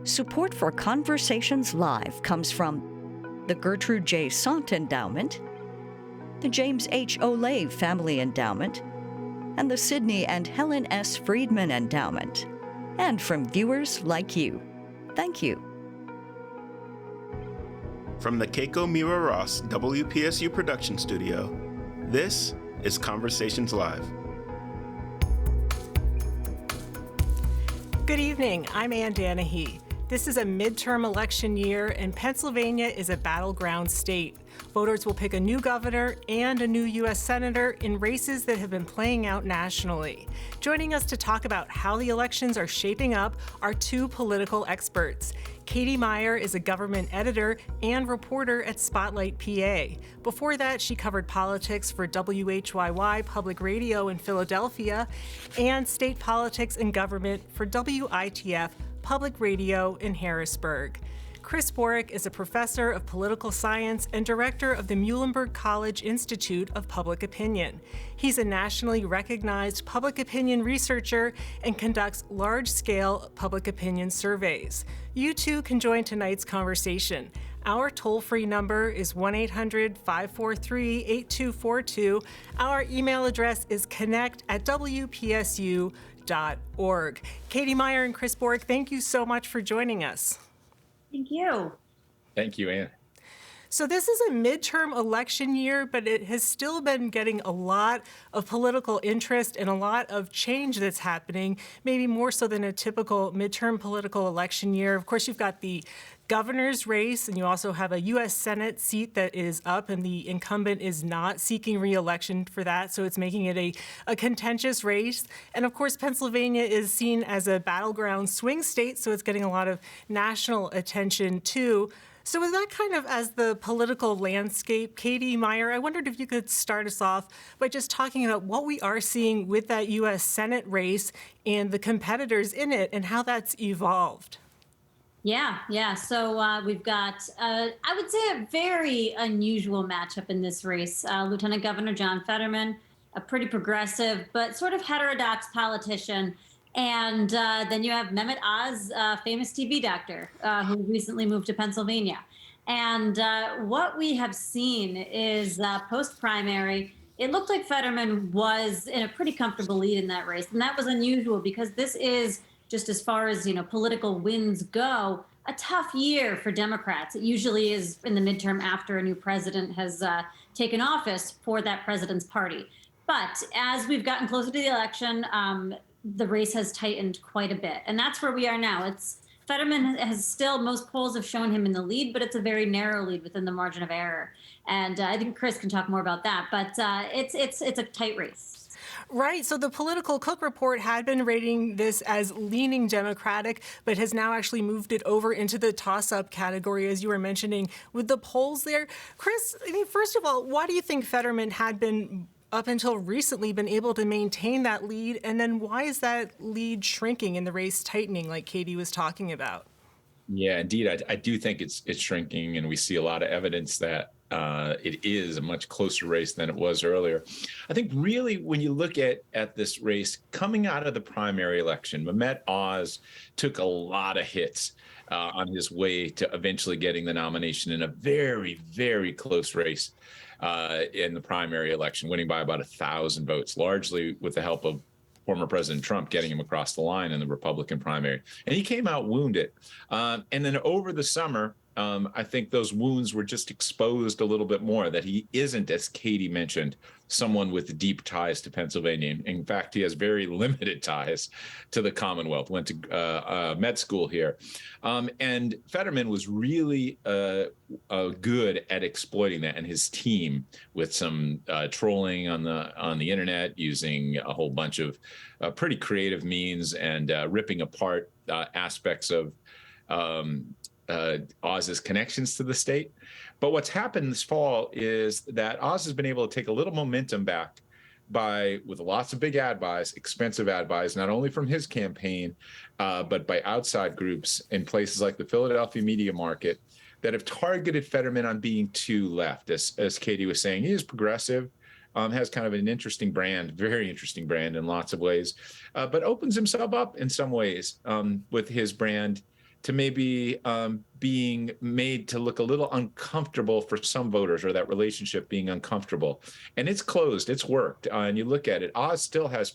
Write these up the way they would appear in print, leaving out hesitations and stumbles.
Support for Conversations Live comes from the Gertrude J. Sant Endowment, the James H. Olave Family Endowment, and the Sidney and Helen S. Friedman Endowment, and from viewers like you. Thank you. From the Keiko Mira Ross WPSU production studio, this is Conversations Live. Good evening, I'm Ann Danahy. This is a midterm election year, and Pennsylvania is a battleground state. Voters will pick a new governor and a new U.S. senator in races that have been playing out nationally. Joining us to talk about how the elections are shaping up are two political experts. Katie Meyer is a government editor and reporter at Spotlight, PA. Before that, she covered politics for WHYY Public Radio in Philadelphia and state politics and government for WITF Public Radio in Harrisburg. Chris Borick is a professor of political science and director of the Muhlenberg College Institute of Public Opinion. He's a nationally recognized public opinion researcher and conducts large-scale public opinion surveys. You too can join tonight's conversation. Our toll-free number is 1-800-543-8242. Our email address is connect@wpsu.org. Katie Meyer and Chris Borick, thank you so much for joining us. Thank you. Thank you, Ann. So this is a midterm election year, but it has still been getting a lot of political interest and a lot of change that's happening, maybe more so than a typical midterm political election year. Of course, you've got the governor's race, and you also have a U.S. Senate seat that is up, and the incumbent is not seeking re-election for that, so it's making it a contentious race. And of course, Pennsylvania is seen as a battleground swing state, so it's getting a lot of national attention too. So with that kind of as the political landscape, Katie Meyer, I wondered if you could start us off by just talking about what we are seeing with that U.S. Senate race and the competitors in it and how that's evolved. Yeah. So we've got, I would say, a very unusual matchup in this race. Lieutenant Governor John Fetterman, a pretty progressive but sort of heterodox politician. And then you have Mehmet Oz, famous TV doctor, who recently moved to Pennsylvania. And what we have seen is post-primary, it looked like Fetterman was in a pretty comfortable lead in that race. And that was unusual because this is, just as far as, political wins go, a tough year for Democrats. It usually is in the midterm after a new president has taken office for that president's party. But as we've gotten closer to the election, the race has tightened quite a bit. And that's where we are now. Fetterman has still, most polls have shown him in the lead, but it's a very narrow lead within the margin of error. And I think Chris can talk more about that, but it's a tight race. Right. So the Political Cook Report had been rating this as leaning Democratic, but has now actually moved it over into the toss-up category, as you were mentioning, with the polls there. Chris, first of all, why do you think Fetterman had been, up until recently, been able to maintain that lead? And then why is that lead shrinking and the race tightening, like Katie was talking about? Yeah, indeed. I do think it's shrinking, and we see a lot of evidence that it is a much closer race than it was earlier. I think really when you look at this race coming out of the primary election, Mehmet Oz took a lot of hits on his way to eventually getting the nomination in a very, very close race in the primary election, winning by about 1,000 votes, largely with the help of former President Trump getting him across the line in the Republican primary. And he came out wounded. And then over the summer, I think those wounds were just exposed a little bit more, that he isn't, as Katie mentioned, someone with deep ties to Pennsylvania. In fact, he has very limited ties to the Commonwealth, went to med school here. And Fetterman was really good at exploiting that, and his team, with some trolling on the internet, using a whole bunch of pretty creative means, and ripping apart aspects of Oz's connections to the state. But what's happened this fall is that Oz has been able to take a little momentum back with lots of big ad buys, expensive ad buys, not only from his campaign, but by outside groups in places like the Philadelphia media market that have targeted Fetterman on being too left. As Katie was saying, he is progressive, has kind of an interesting brand, very interesting brand in lots of ways, but opens himself up in some ways with his brand to maybe being made to look a little uncomfortable for some voters, or that relationship being uncomfortable. And it's closed, it's worked. And you look at it, Oz still has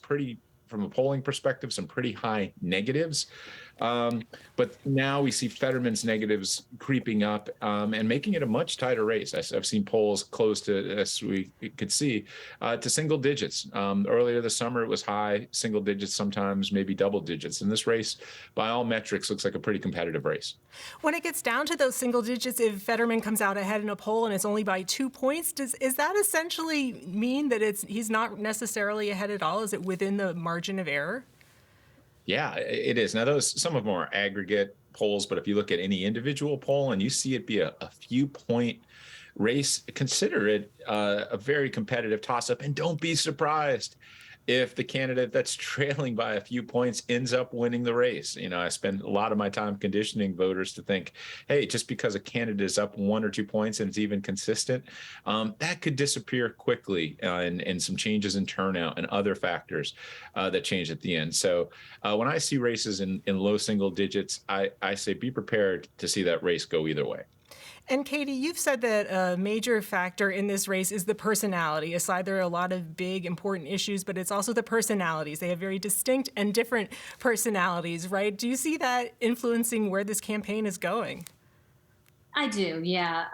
from a polling perspective, some pretty high negatives. But now we see Fetterman's negatives creeping up and making it a much tighter race. I've seen polls close to, as we could see, to single digits. Earlier this summer, it was high single digits, sometimes maybe double digits. And this race, by all metrics, looks like a pretty competitive race. When it gets down to those single digits, if Fetterman comes out ahead in a poll and it's only by 2 points, is that essentially mean that he's not necessarily ahead at all? Is it within the margin of error? Yeah, it is. Now, some of them are aggregate polls, but if you look at any individual poll and you see it be a few point race, consider it a very competitive toss-up, and don't be surprised if the candidate that's trailing by a few points ends up winning the race. I spend a lot of my time conditioning voters to think, hey, just because a candidate is up 1 or 2 points and it's even consistent, that could disappear quickly, and some changes in turnout and other factors that change at the end. So when I see races in low single digits, I say be prepared to see that race go either way. And Katie, you've said that a major factor in this race is the personality. Aside, there are a lot of big, important issues, but it's also the personalities. They have very distinct and different personalities, right? Do you see that influencing where this campaign is going? I do, yeah.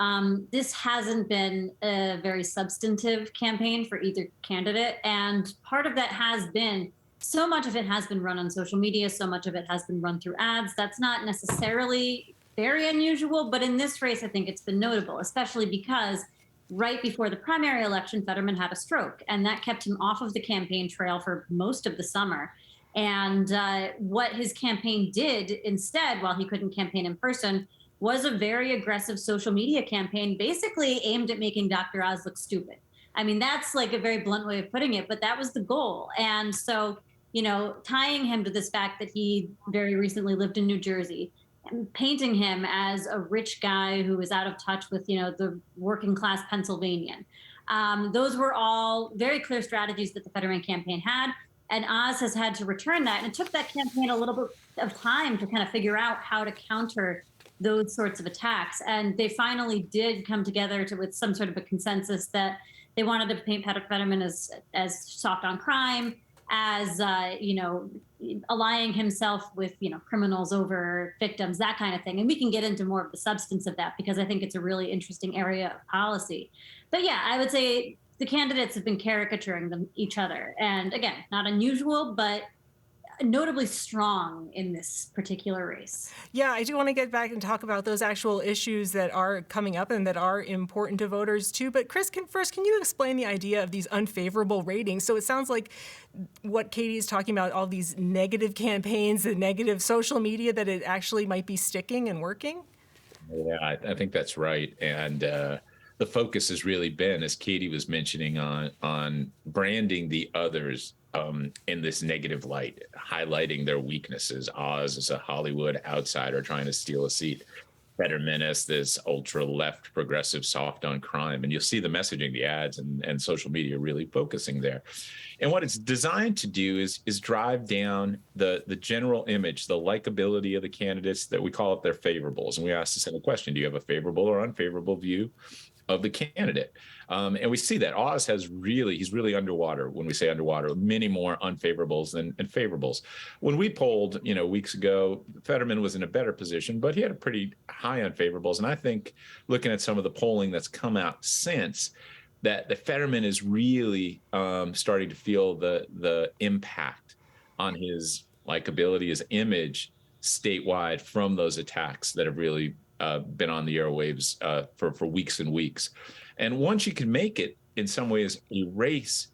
This hasn't been a very substantive campaign for either candidate. And part of that has been, so much of it has been run on social media, so much of it has been run through ads. That's not necessarily very unusual, but in this race, I think it's been notable, especially because right before the primary election, Fetterman had a stroke, and that kept him off of the campaign trail for most of the summer. And what his campaign did instead, while he couldn't campaign in person, was a very aggressive social media campaign, basically aimed at making Dr. Oz look stupid. I mean, that's like a very blunt way of putting it, but that was the goal. And so, tying him to this fact that he very recently lived in New Jersey, and painting him as a rich guy who was out of touch with, the working class Pennsylvanian. Those were all very clear strategies that the Fetterman campaign had, and Oz has had to return that. And it took that campaign a little bit of time to kind of figure out how to counter those sorts of attacks. And they finally did come together with some sort of a consensus that they wanted to paint Fetterman as soft on crime, as allying himself with criminals over victims, that kind of thing. And we can get into more of the substance of that, because I think it's a really interesting area of policy. But yeah, I would say the candidates have been caricaturing each other, and again, not unusual, but notably strong in this particular race. Yeah, I do want to get back and talk about those actual issues that are coming up and that are important to voters too. But Chris, can you explain the idea of these unfavorable ratings? So it sounds like what Katie is talking about, all these negative campaigns, the negative social media, that it actually might be sticking and working? Yeah, I think that's right. And the focus has really been, as Katie was mentioning, on branding the others in this negative light, highlighting their weaknesses. Oz is a Hollywood outsider trying to steal a seat. Fetterman as this ultra-left progressive soft on crime. And you'll see the messaging, the ads and social media really focusing there. And what it's designed to do is drive down the general image, the likability of the candidates, that we call it their favorables. And we ask the simple question: do you have a favorable or unfavorable view of the candidate? And we see that Oz he's really underwater. When we say underwater, many more unfavorables than favorables. When we polled, weeks ago, Fetterman was in a better position, but he had a pretty high unfavorables. And I think, looking at some of the polling that's come out since, that the Fetterman is really starting to feel the impact on his likability, his image statewide from those attacks that have really been on the airwaves for weeks and weeks. And once you can make it, in some ways, a race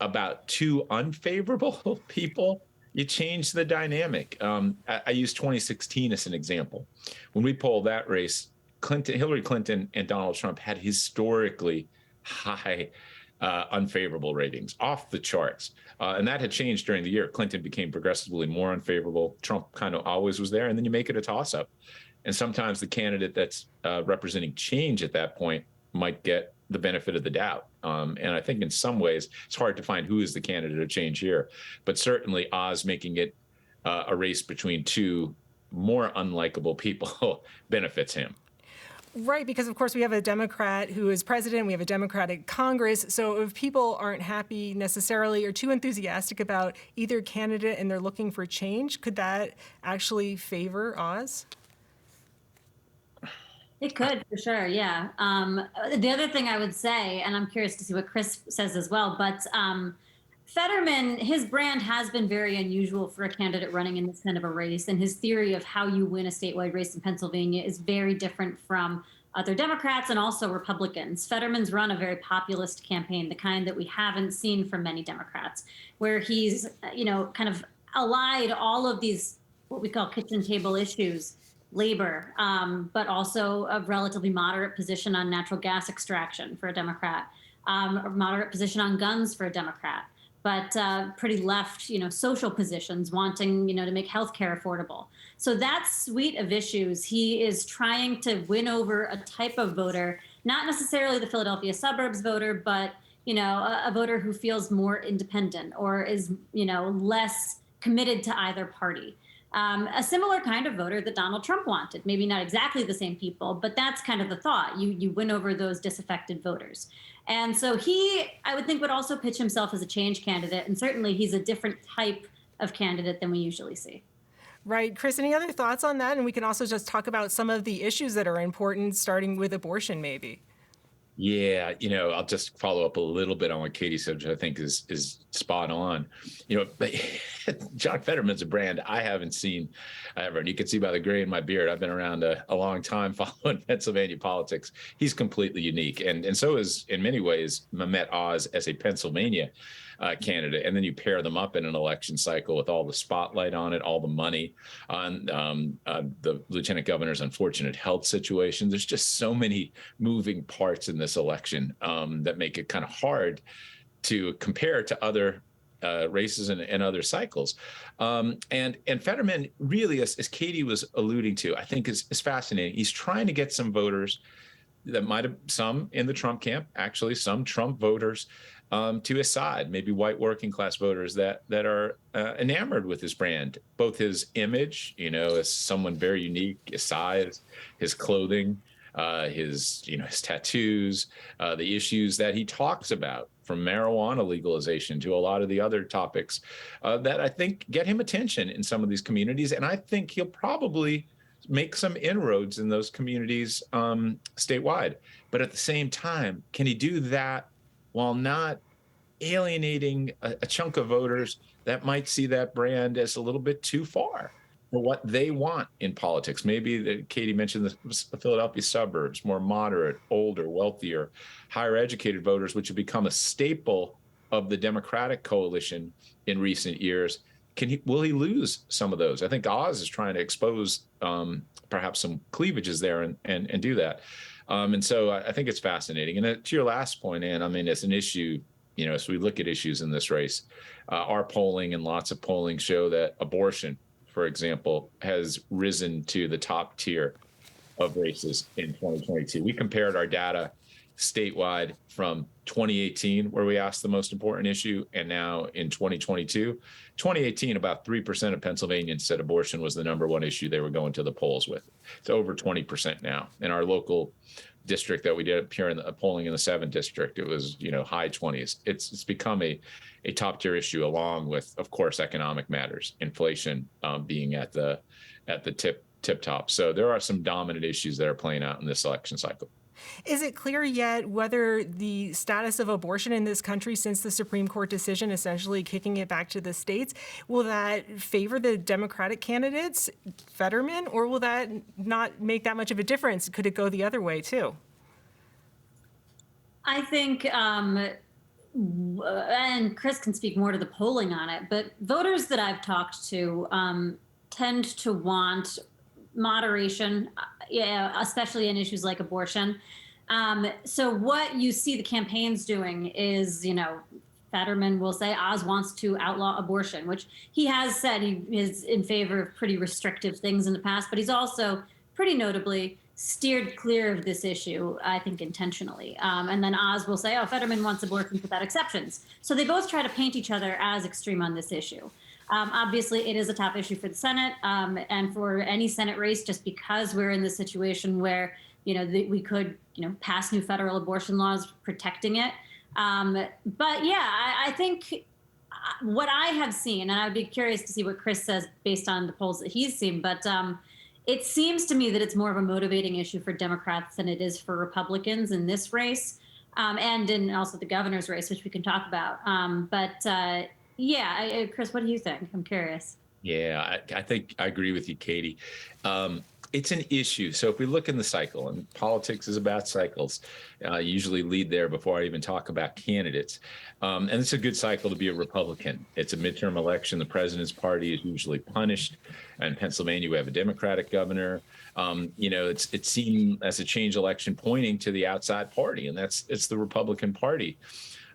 about two unfavorable people, you change the dynamic. I use 2016 as an example. When we polled that race, Hillary Clinton and Donald Trump had historically high unfavorable ratings, off the charts. And that had changed during the year. Clinton became progressively more unfavorable. Trump kind of always was there. And then you make it a toss-up. And sometimes the candidate that's representing change at that point might get the benefit of the doubt. And I think in some ways, it's hard to find who is the candidate of change here. But certainly Oz making it a race between two more unlikable people benefits him. Right, because of course we have a Democrat who is president, we have a Democratic Congress, so if people aren't happy necessarily or too enthusiastic about either candidate and they're looking for change, could that actually favor Oz? It could, for sure, yeah. The other thing I would say, and I'm curious to see what Chris says as well, but Fetterman, his brand has been very unusual for a candidate running in this kind of a race, and his theory of how you win a statewide race in Pennsylvania is very different from other Democrats and also Republicans. Fetterman's run a very populist campaign, the kind that we haven't seen from many Democrats, where he's, kind of allied all of these, what we call kitchen table issues, labor, but also a relatively moderate position on natural gas extraction for a Democrat, a moderate position on guns for a Democrat, but pretty left, social positions, wanting, to make healthcare affordable. So that suite of issues, he is trying to win over a type of voter, not necessarily the Philadelphia suburbs voter, but, a voter who feels more independent or is, less committed to either party. A similar kind of voter that Donald Trump wanted. Maybe not exactly the same people, but that's kind of the thought. You win over those disaffected voters. And so he, I would think, would also pitch himself as a change candidate. And certainly he's a different type of candidate than we usually see. Right. Chris, any other thoughts on that? And we can also just talk about some of the issues that are important, starting with abortion, maybe. Yeah, I'll just follow up a little bit on what Katie said, which I think is spot on. But John Fetterman's a brand I haven't seen ever. And you can see by the gray in my beard, I've been around a long time following Pennsylvania politics. He's completely unique. And so is, in many ways, Mehmet Oz as a Pennsylvania candidate. And then you pair them up in an election cycle with all the spotlight on it, all the money on the lieutenant governor's unfortunate health situation. There's just so many moving parts in this election that make it kind of hard to compare to other races and other cycles. And Fetterman really, as Katie was alluding to, I think is fascinating. He's trying to get some voters that might have, some in the Trump camp, actually some Trump voters, to his side, maybe white working class voters that are enamored with his brand, both his image, as someone very unique, his size, his clothing, his tattoos, the issues that he talks about, from marijuana legalization to a lot of the other topics that I think get him attention in some of these communities. And I think he'll probably make some inroads in those communities statewide. But at the same time, can he do that while not alienating a chunk of voters that might see that brand as a little bit too far for what they want in politics? Maybe Katie mentioned the Philadelphia suburbs, more moderate, older, wealthier, higher educated voters, which have become a staple of the Democratic coalition in recent years. Will he lose some of those? I think Oz is trying to expose perhaps some cleavages there and do that. And so I think it's fascinating. And to your last point, Ann, I mean, it's an issue, as we look at issues in this race, our polling and lots of polling show that abortion, for example, has risen to the top tier of races in 2022. We compared our data statewide from 2018, where we asked the most important issue, and now in 2022. 2018, about 3% of Pennsylvanians said abortion was the number one issue they were going to the polls with. It's over 20% now. In our local district that we did up here in the polling in the 7th district, it was high 20s. It's become a top tier issue, along with, of course, economic matters, inflation being at the tip top. So there are some dominant issues that are playing out in this election cycle. Is it clear yet whether the status of abortion in this country since the Supreme Court decision, essentially kicking it back to the states, will that favor the Democratic candidates, Fetterman, or will that not make that much of a difference? Could it go the other way, too? I think, and Chris can speak more to the polling on it, but voters that I've talked to tend to want moderation, especially in issues like abortion. So what you see the campaigns doing is, Fetterman will say Oz wants to outlaw abortion, which he has said he is in favor of pretty restrictive things in the past, but he's also pretty notably steered clear of this issue, I think intentionally. And then Oz will say, Fetterman wants abortions without exceptions. So they both try to paint each other as extreme on this issue. Obviously, it is a top issue for the Senate and for any Senate race, just because we're in this situation where, we could, pass new federal abortion laws protecting it. But yeah, I think what I have seen, and I'd be curious to see what Chris says based on the polls that he's seen, but it seems to me that it's more of a motivating issue for Democrats than it is for Republicans in this race, and in also the governor's race, which we can talk about. Yeah, Chris, what do you think? I'm curious. Yeah, I think I agree with you, Katie. It's an issue. So if we look in the cycle, and politics is about cycles, usually lead there before I even talk about candidates. And it's a good cycle to be a Republican. It's a midterm election. The president's party is usually punished. In Pennsylvania, we have a Democratic governor. It's seen as a change election pointing to the outside party, and it's the Republican Party.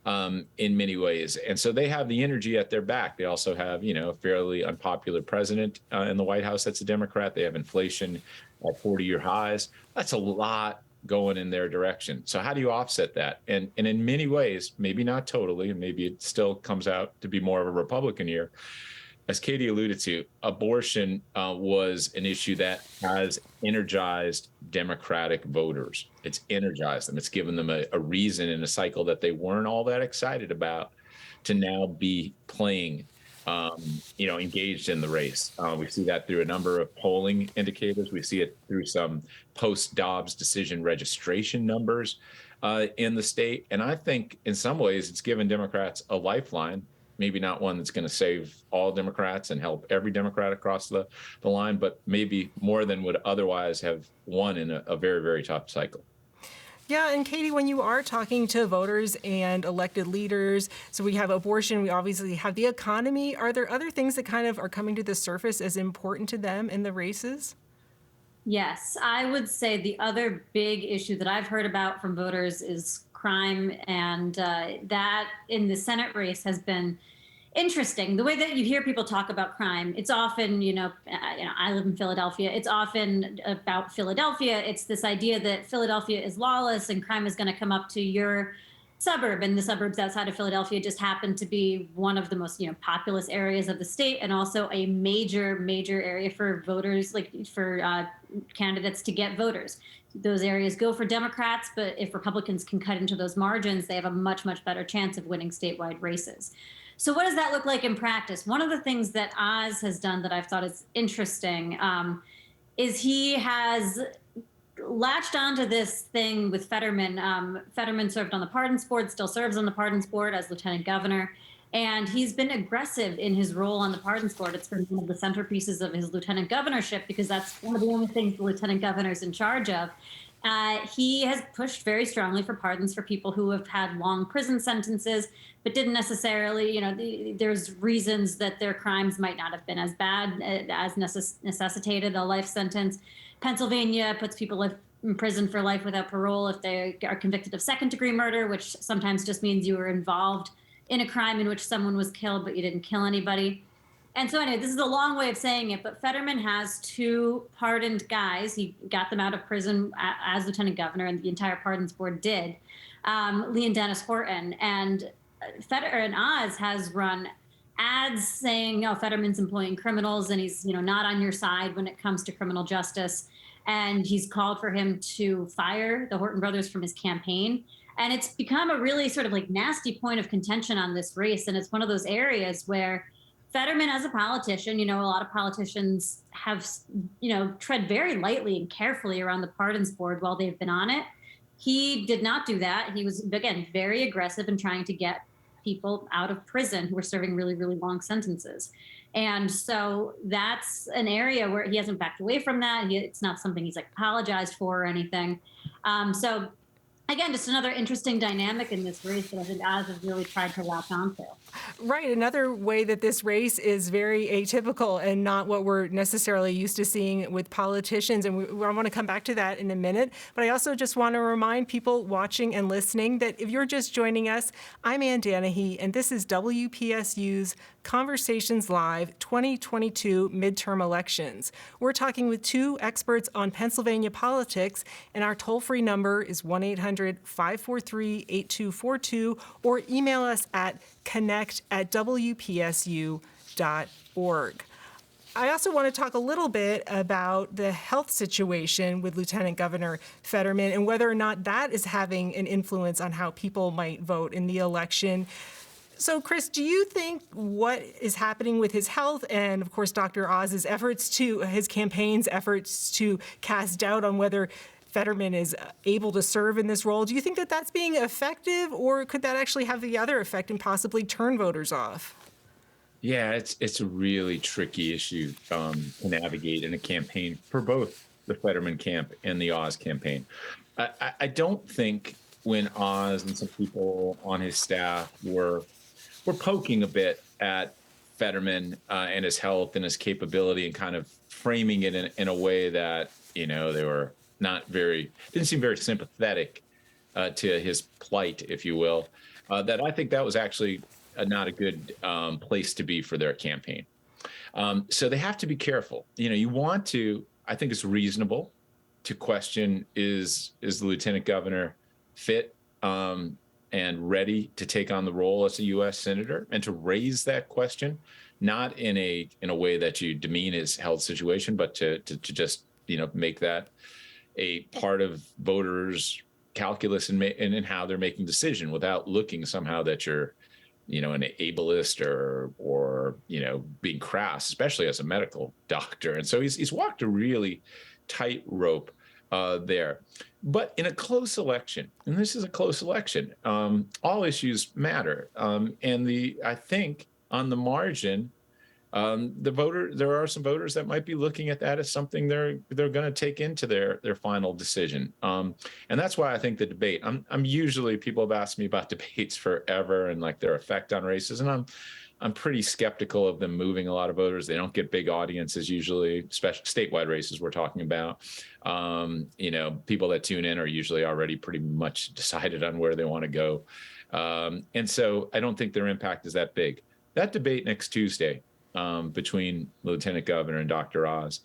In many ways. And so they have the energy at their back. They also have, a fairly unpopular president in the White House that's a Democrat. They have inflation at 40-year highs. That's a lot going in their direction. So how do you offset that? And in many ways, maybe not totally, and maybe it still comes out to be more of a Republican year. As Katie alluded to, abortion was an issue that has energized Democratic voters. It's energized them. It's given them a reason in a cycle that they weren't all that excited about to now be playing, engaged in the race. We see that through a number of polling indicators. We see it through some post-Dobbs decision registration numbers in the state. And I think in some ways it's given Democrats a lifeline. Maybe not one that's going to save all Democrats and help every Democrat across the line, but maybe more than would otherwise have won in a very, very tough cycle. Yeah, and Katie, when you are talking to voters and elected leaders, so we have abortion, we obviously have the economy. Are there other things that kind of are coming to the surface as important to them in the races? Yes, I would say the other big issue that I've heard about from voters is crime, and that in the Senate race has been interesting. The way that you hear people talk about crime, it's often, I live in Philadelphia. It's often about Philadelphia. It's this idea that Philadelphia is lawless and crime is going to come up to your suburb, and the suburbs outside of Philadelphia just happen to be one of the most, populous areas of the state, and also a major area for voters, for candidates to get voters. Those areas go for Democrats, but if Republicans can cut into those margins, they have a much, much better chance of winning statewide races. So what does that look like in practice? One of the things that Oz has done that I've thought is interesting is he has latched onto this thing with Fetterman. Fetterman served on the Pardons Board, still serves on the Pardons Board as lieutenant governor. And he's been aggressive in his role on the Pardons Board. It's been one of the centerpieces of his lieutenant governorship because that's one of the only things the lieutenant governor is in charge of. He has pushed very strongly for pardons for people who have had long prison sentences, but didn't necessarily, there's reasons that their crimes might not have been as bad as necessitated a life sentence. Pennsylvania puts people in prison for life without parole if they are convicted of second-degree murder, which sometimes just means you were involved in a crime in which someone was killed, but you didn't kill anybody. And so anyway, this is a long way of saying it, but Fetterman has two pardoned guys. He got them out of prison as lieutenant governor, and the entire Pardons Board did, Lee and Dennis Horton. And Oz has run ads saying, Fetterman's employing criminals, and he's not on your side when it comes to criminal justice. And he's called for him to fire the Horton brothers from his campaign. And it's become a really sort of nasty point of contention on this race. And it's one of those areas where Fetterman, as a politician, a lot of politicians have, tread very lightly and carefully around the Pardons Board while they've been on it. He did not do that. He was, again, very aggressive in trying to get people out of prison who were serving really, really long sentences. And so that's an area where he hasn't backed away from that. It's not something he's apologized for or anything. So again, just another interesting dynamic in this race that I think Oz has really tried to latch onto. Right. Another way that this race is very atypical and not what we're necessarily used to seeing with politicians. And I want to come back to that in a minute. But I also just want to remind people watching and listening that if you're just joining us, I'm Ann Danahy, and this is WPSU's Conversations Live 2022 midterm elections. We're talking with two experts on Pennsylvania politics, and our toll-free number is 1-800-543-8242, or email us at connect@wpsu.edu. wpsu.org. I also want to talk a little bit about the health situation with Lieutenant Governor Fetterman and whether or not that is having an influence on how people might vote in the election. So, Chris, do you think what is happening with his health and, of course, Dr. Oz's his campaign's efforts to cast doubt on whether Fetterman is able to serve in this role, do you think that that's being effective, or could that actually have the other effect and possibly turn voters off? Yeah, it's a really tricky issue to navigate in a campaign for both the Fetterman camp and the Oz campaign. I don't think when Oz and some people on his staff were poking a bit at Fetterman and his health and his capability and kind of framing it in a way that, they were didn't seem very sympathetic to his plight, if you will, that I think that was actually not a good place to be for their campaign. So they have to be careful. I think it's reasonable to question, is the lieutenant governor fit and ready to take on the role as a U.S. senator, and to raise that question, not in a way that you demean his health situation, but to just, make that a part of voters' calculus and how they're making decision without looking somehow that you're an ableist or being crass, especially as a medical doctor. And so he's walked a really tight rope there. But in a close election, and this is a close election, all issues matter. I think on the margin, there are some voters that might be looking at that as something they're going to take into their final decision. And that's why I think the debate, I'm usually, people have asked me about debates forever and like their effect on races, and I'm pretty skeptical of them moving a lot of voters. They don't get big audiences usually, especially statewide races we're talking about. People that tune in are usually already pretty much decided on where they want to go. And so I don't think their impact is that big. That debate next Tuesday, between Lieutenant Governor and Dr. Oz,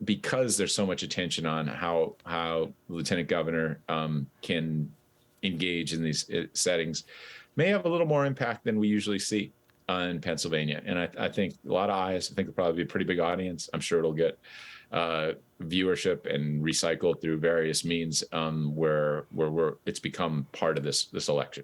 because there's so much attention on how Lieutenant Governor can engage in these settings, may have a little more impact than we usually see in Pennsylvania. And I think a lot of eyes, I think it'll probably be a pretty big audience. I'm sure it'll get viewership and recycled through various means where it's become part of this election.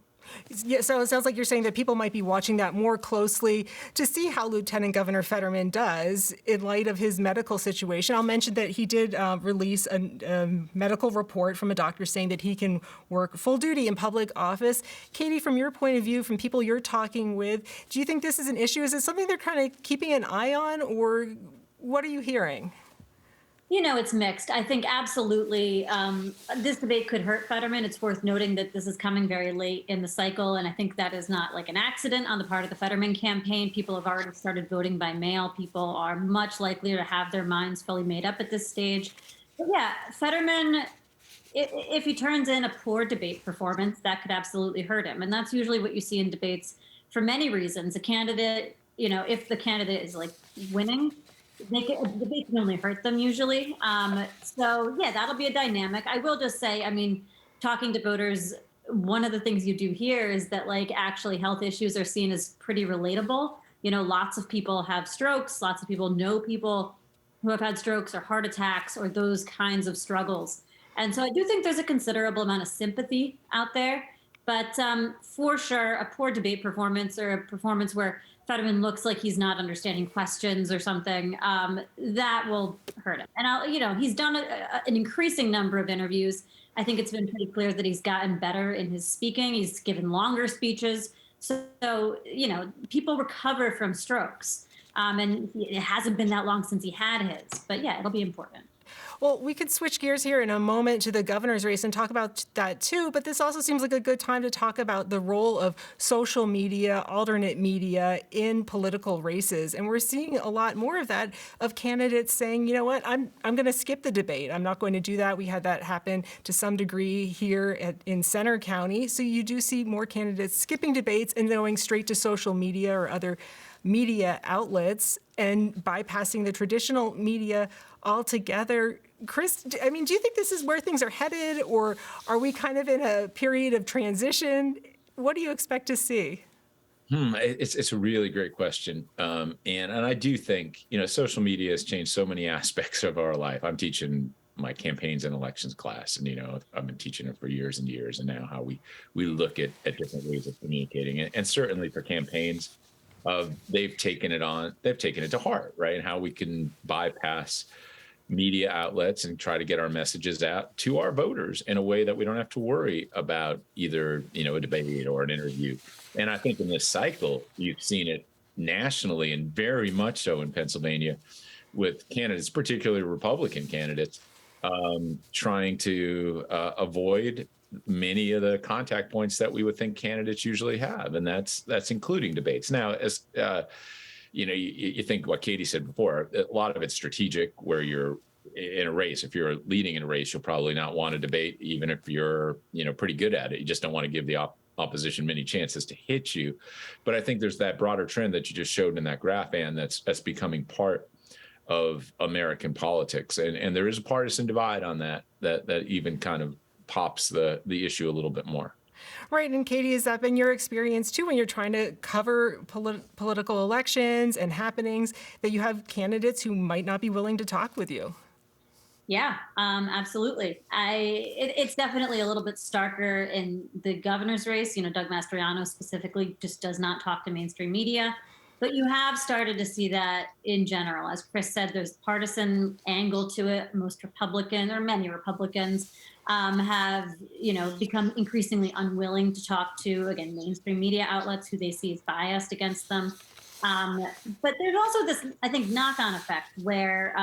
Yeah, so it sounds like you're saying that people might be watching that more closely to see how Lieutenant Governor Fetterman does in light of his medical situation. I'll mention that he did release a medical report from a doctor saying that he can work full duty in public office. Katie, from your point of view, from people you're talking with, do you think this is an issue? Is it something they're kind of keeping an eye on, or what are you hearing? It's mixed. I think absolutely this debate could hurt Fetterman. It's worth noting that this is coming very late in the cycle, and I think that is not like an accident on the part of the Fetterman campaign. People have already started voting by mail. People are much likelier to have their minds fully made up at this stage. But yeah, Fetterman, if he turns in a poor debate performance, that could absolutely hurt him. And that's usually what you see in debates for many reasons. A candidate, if the candidate is like winning, the debate can only hurt them usually. So yeah, that'll be a dynamic. I will just say, talking to voters, one of the things you do here is that actually health issues are seen as pretty relatable. Lots of people have strokes. Lots of people know people who have had strokes or heart attacks or those kinds of struggles. And so I do think there's a considerable amount of sympathy out there. But for sure, a poor debate performance or a performance where Fetterman looks like he's not understanding questions or something, that will hurt him. And he's done an increasing number of interviews. I think it's been pretty clear that he's gotten better in his speaking. He's given longer speeches. So people recover from strokes. And it hasn't been that long since he had his. But yeah, it'll be important. Well, we could switch gears here in a moment to the governor's race and talk about that too, but this also seems like a good time to talk about the role of social media, alternate media in political races. And we're seeing a lot more of that, of candidates saying, you know what, I'm going to skip the debate. I'm not going to do that. We had that happen to some degree here in Centre County. So you do see more candidates skipping debates and going straight to social media or other media outlets and bypassing the traditional media altogether. Chris, do you think this is where things are headed, or are we kind of in a period of transition? What do you expect to see? It's a really great question, and I do think social media has changed so many aspects of our life. I'm teaching my campaigns and elections class, and I've been teaching it for years and years, and now how we look at different ways of communicating, and certainly for campaigns, they've taken it to heart, right? And how we can bypass media outlets and try to get our messages out to our voters in a way that we don't have to worry about either, a debate or an interview. And I think in this cycle, you've seen it nationally and very much so in Pennsylvania with candidates, particularly Republican candidates, trying to avoid many of the contact points that we would think candidates usually have. And that's including debates. Now, as you think what Katie said before, a lot of it's strategic, where you're in a race. If you're leading in a race, you'll probably not want to debate, even if you're, pretty good at it. You just don't want to give the opposition many chances to hit you. But I think there's that broader trend that you just showed in that graph, and that's becoming part of American politics. And there is a partisan divide on that even kind of pops the issue a little bit more. Right. And Katie, has that been your experience too, when you're trying to cover political elections and happenings, that you have candidates who might not be willing to talk with you? Yeah, absolutely. It's definitely a little bit starker in the governor's race. Doug Mastriano specifically just does not talk to mainstream media. But you have started to see that in general. As Chris said, there's a partisan angle to it. Many Republicans have, become increasingly unwilling to talk to, again, mainstream media outlets who they see as biased against them. But there's also this, I think, knock-on effect where,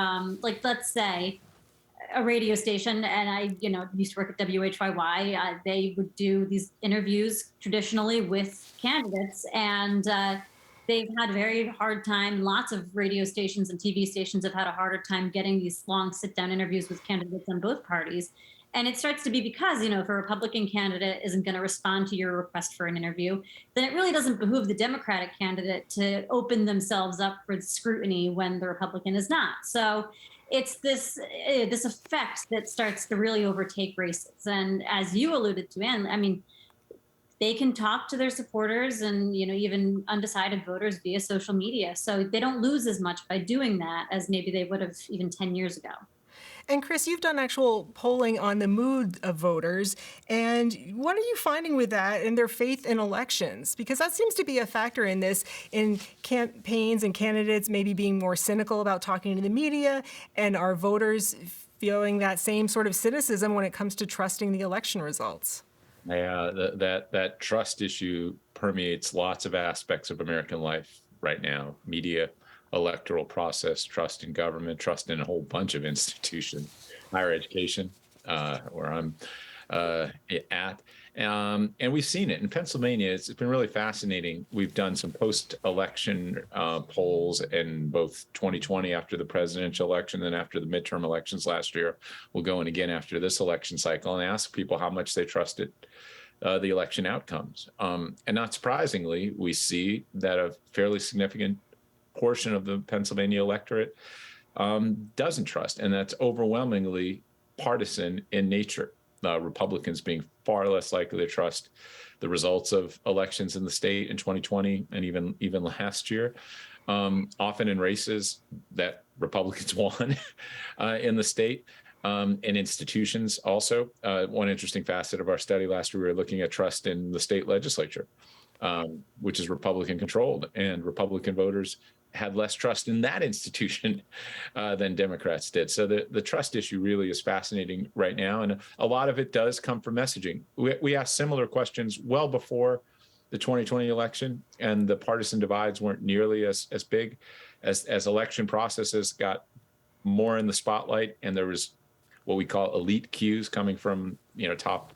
let's say, a radio station, and I, used to work at WHYY, they would do these interviews traditionally with candidates, and they've had a very hard time. Lots of radio stations and TV stations have had a harder time getting these long sit-down interviews with candidates on both parties. And it starts to be because, if a Republican candidate isn't going to respond to your request for an interview, then it really doesn't behoove the Democratic candidate to open themselves up for scrutiny when the Republican is not. So it's this effect that starts to really overtake races. And as you alluded to, Ann, I mean, they can talk to their supporters and, even undecided voters via social media. So they don't lose as much by doing that as maybe they would have even 10 years ago. And Chris, you've done actual polling on the mood of voters. And what are you finding with that and their faith in elections? Because that seems to be a factor in this, in campaigns and candidates maybe being more cynical about talking to the media, and our voters feeling that same sort of cynicism when it comes to trusting the election results. Yeah, that trust issue permeates lots of aspects of American life right now. Media, electoral process, trust in government, trust in a whole bunch of institutions, higher education, where I'm at. And we've seen it in Pennsylvania. It's been really fascinating. We've done some post-election polls in both 2020 after the presidential election and after the midterm elections last year. We'll go in again after this election cycle and ask people how much they trusted the election outcomes. And not surprisingly, we see that a fairly significant portion of the Pennsylvania electorate doesn't trust, and that's overwhelmingly partisan in nature. Republicans being far less likely to trust the results of elections in the state in 2020 and even last year, often in races that Republicans won in the state, and institutions also. One interesting facet of our study last year, we were looking at trust in the state legislature, which is Republican controlled, and Republican voters had less trust in that institution than Democrats did. So the trust issue really is fascinating right now. And a lot of it does come from messaging. We asked similar questions well before the 2020 election, and the partisan divides weren't nearly as big as election processes got more in the spotlight. And there was what we call elite cues coming from, top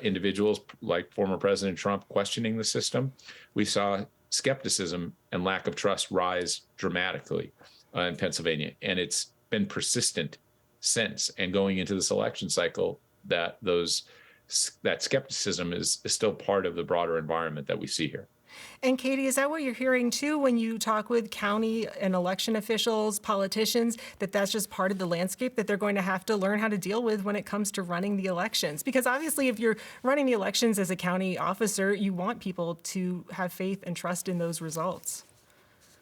individuals like former President Trump questioning the system. We saw skepticism and lack of trust rise dramatically in Pennsylvania. And it's been persistent since. And going into this election cycle, that skepticism is still part of the broader environment that we see here. And Katie, is that what you're hearing too when you talk with county and election officials, politicians, that that's just part of the landscape that they're going to have to learn how to deal with when it comes to running the elections? Because obviously if you're running the elections as a county officer, you want people to have faith and trust in those results.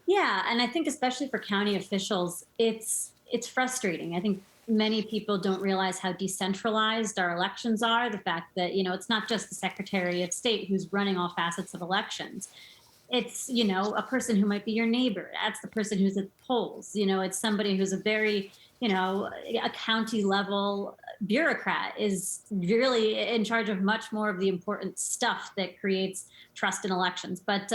Yeah, and I think especially for county officials, it's frustrating. I think many people don't realize how decentralized our elections are. The fact that, it's not just the Secretary of State who's running all facets of elections. It's, a person who might be your neighbor. That's the person who's at the polls. It's somebody who's a very, a county level bureaucrat is really in charge of much more of the important stuff that creates trust in elections. But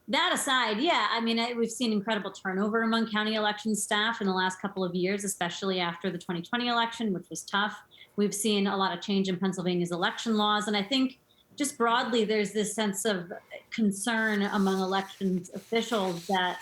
that aside, yeah, I mean, we've seen incredible turnover among county election staff in the last couple of years, especially after the 2020 election, which was tough. We've seen a lot of change in Pennsylvania's election laws. And I think just broadly, there's this sense of concern among elections officials that,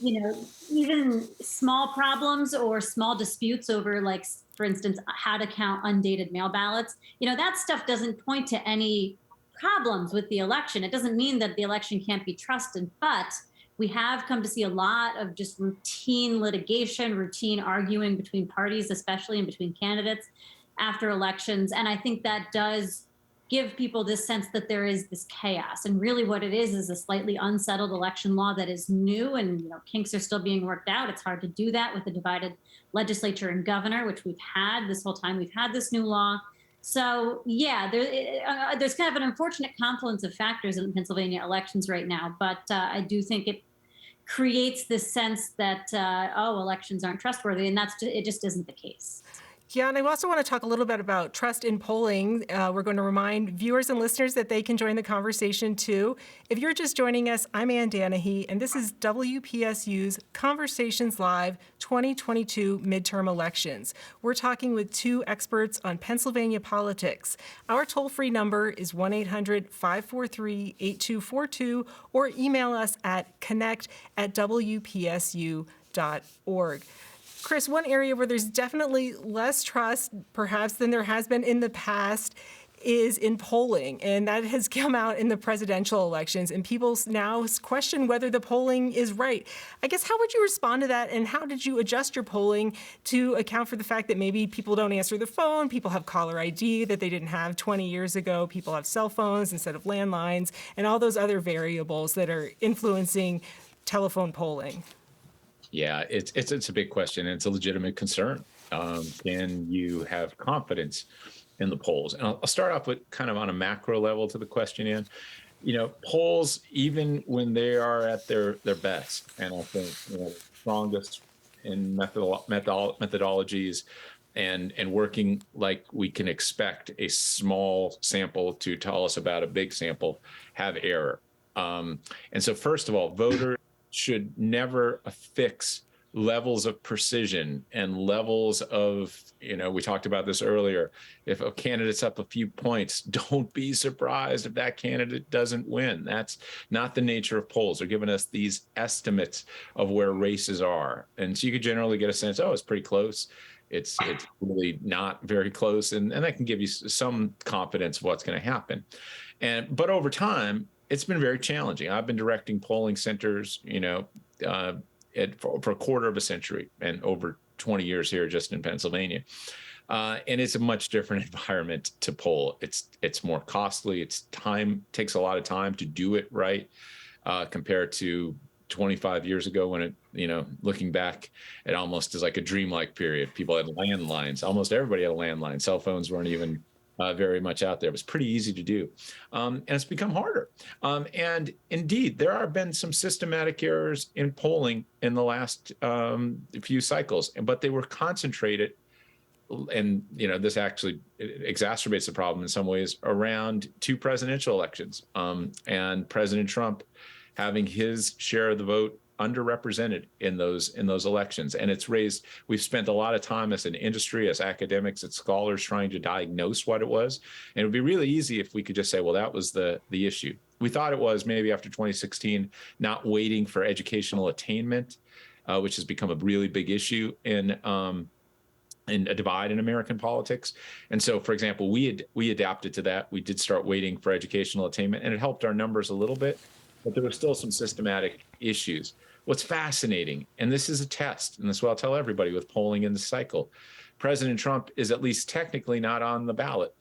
even small problems or small disputes over, like, for instance, how to count undated mail ballots, that stuff doesn't point to any problems with the election. It doesn't mean that the election can't be trusted, but we have come to see a lot of just routine litigation, routine arguing between parties, especially and between candidates after elections. And I think that does give people this sense that there is this chaos. And really what it is a slightly unsettled election law that is new, and kinks are still being worked out. It's hard to do that with a divided legislature and governor, which we've had this whole time we've had this new law. So, yeah, there's kind of an unfortunate confluence of factors in Pennsylvania elections right now. But I do think it creates this sense that, elections aren't trustworthy. And it just isn't the case. Yeah, and I also want to talk a little bit about trust in polling. We're going to remind viewers and listeners that they can join the conversation too. If you're just joining us, I'm Ann Danahy, and this is WPSU's Conversations Live 2022 midterm elections. We're talking with two experts on Pennsylvania politics. Our toll-free number is 1-800-543-8242, or email us at connect@wpsu.org. Chris, one area where there's definitely less trust, perhaps, than there has been in the past is in polling. And that has come out in the presidential elections. And people now question whether the polling is right. I guess, how would you respond to that? And how did you adjust your polling to account for the fact that maybe people don't answer the phone, people have caller ID that they didn't have 20 years ago, people have cell phones instead of landlines, and all those other variables that are influencing telephone polling? Yeah, it's a big question, and it's a legitimate concern. Can you have confidence in the polls? And I'll start off with kind of on a macro level to the question, Ann. Polls, even when they are at their best, and I think strongest in methodologies and working like we can expect a small sample to tell us about a big sample, have error. And so first of all, voters should never affix levels of precision and levels of, we talked about this earlier. If a candidate's up a few points, don't be surprised if that candidate doesn't win. That's not the nature of polls. They're giving us these estimates of where races are. And so you could generally get a sense, it's pretty close. It's really not very close. And that can give you some confidence of what's going to happen. But over time, it's been very challenging. I've been directing polling centers, for a quarter of a century and over 20 years here just in Pennsylvania. And it's a much different environment to poll. It's more costly. Takes a lot of time to do it right, compared to 25 years ago when looking back, it almost is like a dreamlike period. People had landlines. Almost everybody had a landline. Cell phones weren't even very much out there. It was pretty easy to do. And it's become harder. And indeed, there have been some systematic errors in polling in the last few cycles, but they were concentrated. And, this actually exacerbates the problem in some ways around two presidential elections, and President Trump having his share of the vote underrepresented in those elections. And we've spent a lot of time as an industry, as academics, as scholars, trying to diagnose what it was. And it would be really easy if we could just say, well, that was the issue. We thought it was maybe after 2016, not waiting for educational attainment, which has become a really big issue in a divide in American politics. And so, for example, we adapted to that. We did start waiting for educational attainment, and it helped our numbers a little bit. but there were still some systematic issues. What's fascinating, and this is a test, and this is what I'll tell everybody with polling in the cycle, President Trump is at least technically not on the ballot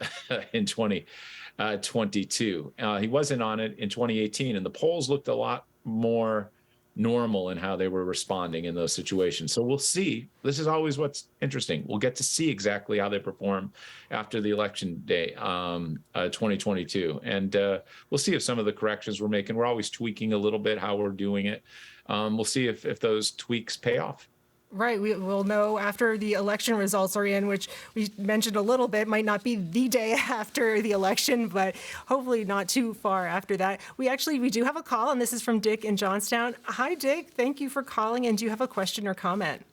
in 2022. He wasn't on it in 2018, and the polls looked a lot more normal in how they were responding in those situations. So we'll see. This is always what's interesting. We'll get to see exactly how they perform after the election day, 2022. And we'll see if some of the corrections we're making, we're always tweaking a little bit how we're doing it. We'll see if those tweaks pay off. Right. We will know after the election results are in, which we mentioned a little bit, might not be the day after the election, but hopefully not too far after that. We do have a call, and this is from Dick in Johnstown. Hi, Dick. Thank you for calling. And do you have a question or comment?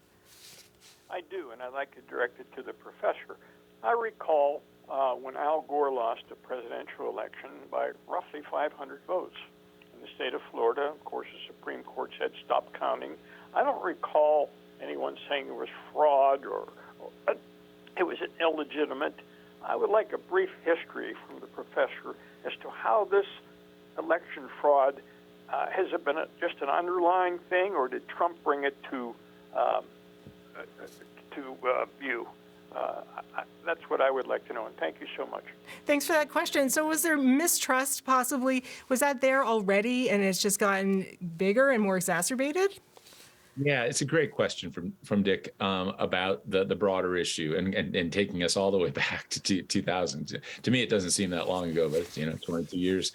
I do, and I'd like to direct it to the professor. I recall when Al Gore lost the presidential election by roughly 500 votes. In the state of Florida, of course, the Supreme Court said stop counting. I don't recall anyone saying it was fraud or it was illegitimate. I would like a brief history from the professor as to how this election fraud, has it been just an underlying thing, or did Trump bring it to view? That's what I would like to know, and thank you so much. Thanks for that question. So was there mistrust possibly? Was that there already and it's just gotten bigger and more exacerbated? Yeah, it's a great question from Dick about the broader issue and taking us all the way back to 2000. To me, it doesn't seem that long ago, but 22 years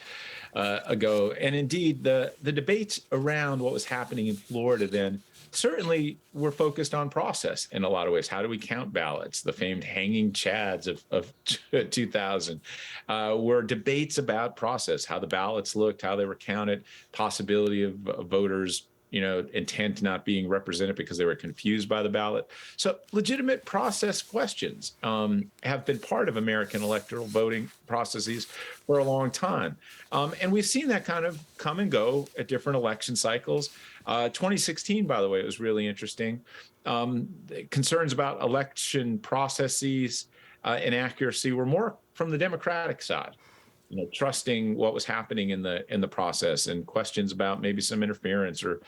ago. And indeed, the debates around what was happening in Florida then certainly were focused on process in a lot of ways. How do we count ballots? The famed hanging chads of 2000 were debates about process, how the ballots looked, how they were counted, possibility of voters intent not being represented because they were confused by the ballot. So legitimate process questions have been part of American electoral voting processes for a long time. And we've seen that kind of come and go at different election cycles. 2016, by the way, it was really interesting. Concerns about election processes and accuracy were more from the Democratic side. Trusting what was happening in the process, and questions about maybe some interference or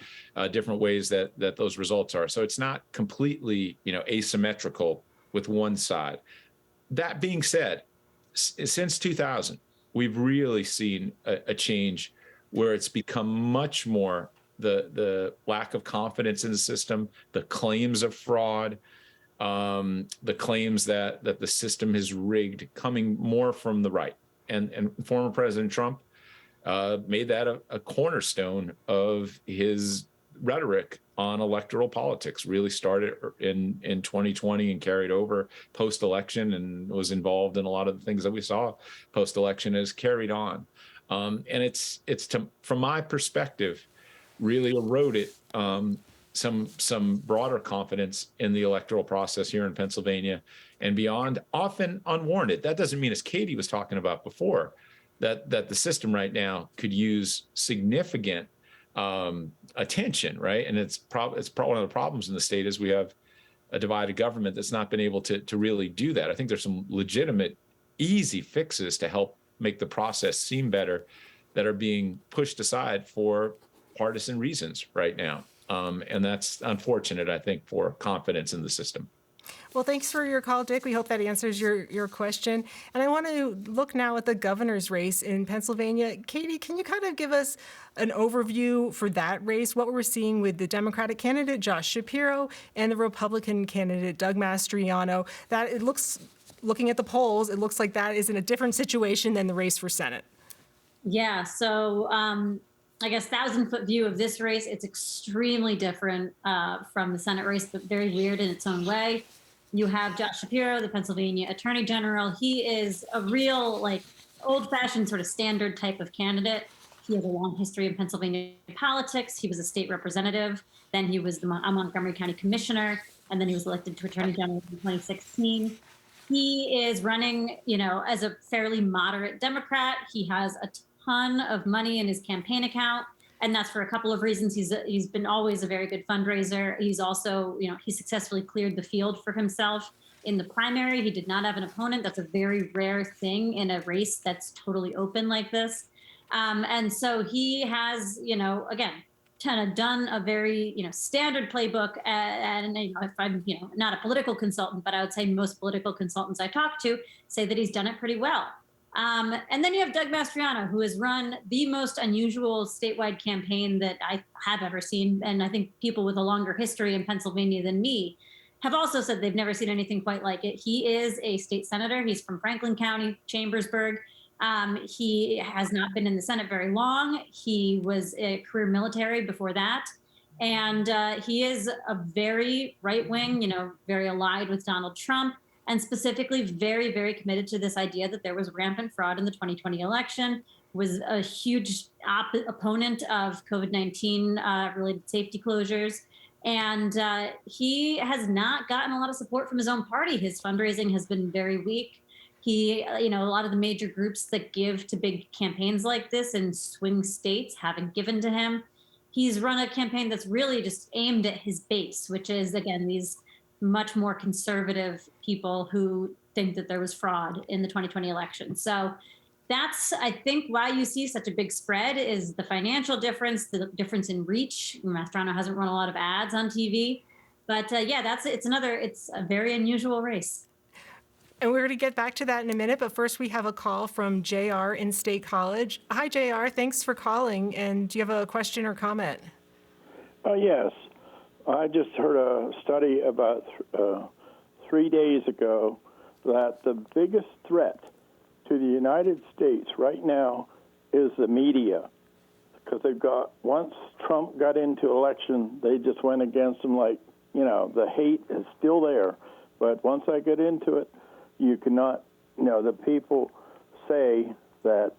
different ways that those results are. So it's not completely asymmetrical with one side. That being said, since 2000, we've really seen a change where it's become much more the lack of confidence in the system, the claims of fraud, the claims that the system is rigged, coming more from the right. And former President Trump made that a cornerstone of his rhetoric on electoral politics. Really started in 2020 and carried over post-election, and was involved in a lot of the things that we saw post-election as carried on. And it's from my perspective, really eroded some broader confidence in the electoral process here in Pennsylvania and beyond, often unwarranted. That doesn't mean, as Katie was talking about before, that the system right now could use significant attention, right? And it's one of the problems in the state is we have a divided government that's not been able to really do that. I think there's some legitimate, easy fixes to help make the process seem better that are being pushed aside for partisan reasons right now. And that's unfortunate, I think, for confidence in the system. Well, thanks for your call, Dick. We hope that answers your question. And I want to look now at the governor's race in Pennsylvania. Katie, can you kind of give us an overview for that race, what we're seeing with the Democratic candidate, Josh Shapiro, and the Republican candidate, Doug Mastriano? That it looks, looking at the polls, it looks like that is in a different situation than the race for Senate. Yeah, so I guess 1,000-foot view of this race, it's extremely different from the Senate race, but very weird in its own way. You have Josh Shapiro, the Pennsylvania Attorney General. He is a real, old-fashioned sort of standard type of candidate. He has a long history in Pennsylvania politics. He was a state representative. Then he was a Montgomery County Commissioner, and then he was elected to Attorney General in 2016. He is running, as a fairly moderate Democrat. He has a ton of money in his campaign account, and that's for a couple of reasons. He's been always a very good fundraiser. He's also, he successfully cleared the field for himself in the primary. He did not have an opponent. That's a very rare thing in a race that's totally open like this. And so he has, again, kind of done a very, standard playbook. And if I'm, not a political consultant, but I would say most political consultants I talk to say that he's done it pretty well. And then you have Doug Mastriano, who has run the most unusual statewide campaign that I have ever seen. And I think people with a longer history in Pennsylvania than me have also said they've never seen anything quite like it. He is a state senator. He's from Franklin County, Chambersburg. He has not been in the Senate very long. He was a career military before that. And he is a very right-wing, very allied with Donald Trump, and specifically very, very committed to this idea that there was rampant fraud in the 2020 election, was a huge opponent of COVID-19 related safety closures. And he has not gotten a lot of support from his own party. His fundraising has been very weak. He, a lot of the major groups that give to big campaigns like this in swing states haven't given to him. He's run a campaign that's really just aimed at his base, which is, again, these much more conservative people who think that there was fraud in the 2020 election. So that's, I think, why you see such a big spread is the financial difference, the difference in reach. Mastrano hasn't run a lot of ads on TV. But it's a very unusual race. And we're going to get back to that in a minute, but first we have a call from JR in State College. Hi, JR. Thanks for calling. And do you have a question or comment? Yes. I just heard a study about 3 days ago that the biggest threat to the United States right now is the media, because once Trump got into election, they just went against him like, the hate is still there. But once I get into it, you cannot, the people say that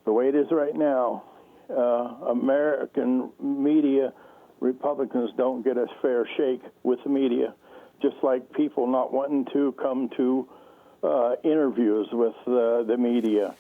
the way it is right now, American media, Republicans don't get a fair shake with the media, just like people not wanting to come to interviews with the media.